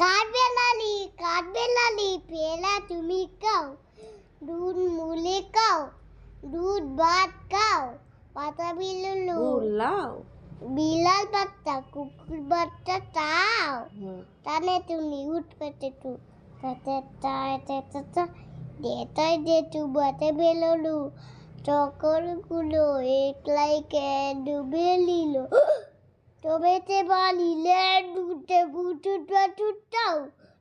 কাঠবেলালি পেলা তুমি খাও, দুধ মুলে খাও, দুধ ভাত খাও, পাতা বিলুলু লাও, বিলাল বাচ্চা কুকুর বাচ্চা চাও, তানে তুমি উঠ পেতে তু দেতাই দে তু বাতে বেললু চকরগুলো একলাই কে ডুবে লিল তবেতে বালিলে দুধে বুটুট বাটুটাও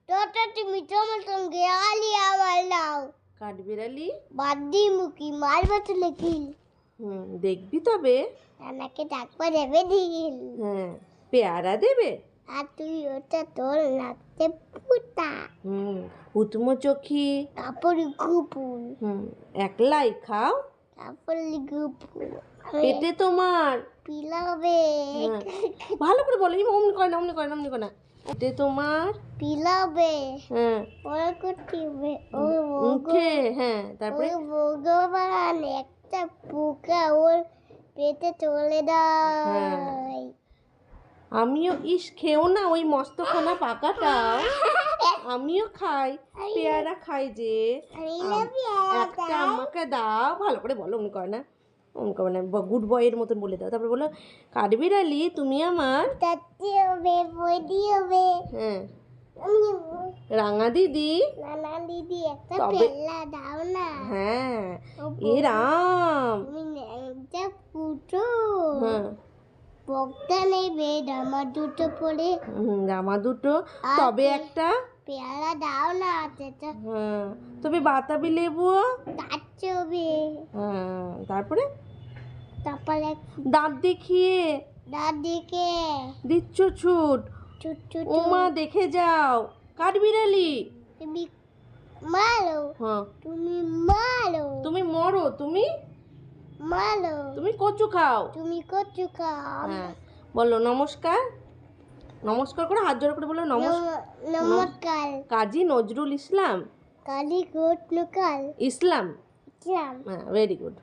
তোটা তুমি তোমার সঙ্গে আলি আমার নাও কাঠবিড়ালি বাদ্দি মুখি মার বাতলে কিল দেখবি তবে আমাকে ডাকবা দেবে ঢিল পেয়ারা দেবে আর তুই ওটা তোর নাকতে পুতা উতম চোখি কাপড় গুপুন একলাই খাও, কাপড় গুপুন পেটে তোমার পিলাবে ভালো করে বলো, অমনি করে না, অমনি করে না, অমনি করে না। পেটে তোমার পিলাবে ওরা করতে ও মুখে তারপরে ভগবান একটা পোকা ওর পেটে চলে যায়। আমিও খেও না ওই মস্তখানা পাকাটাও, আমিও খাই, পেয়ারা খাই যে, একটা আমাকে দাও। ভালো করে বলো, অমনি করে না, অমনি করে না, গুড বয়ের মতন বলে দাও। তারপরে বলো কাঠবিড়ালি তুমি আমার তাতে হবে বডি হবে রাঙা দিদি, নানা দিদি একটা পেল্লা দাও না। এ রাম তুমি একটা ফুটো বক্তা নেবে জামা দুটো পরে, জামা দুটো তবে একটা পেয়ারা দাও না। তবে বাতাবি লেবু তাচ্ছবে তারপরে দাঁত দেখিয়ে দিচ্ছ ছুট, ওমা দেখে যাও কাঠবিড়ালি তুমি মারো, তুমি মারো, তুমি মরো, তুমি মারো, তুমি কচু খাও, তুমি কচু খাও। বলো নমস্কার, নমস্কার করে হাত জোড় করে বলো নমস্কার কাজী নজরুল ইসলাম কালী গোট লোকাল ইসলাম। ইসলাম। Very good.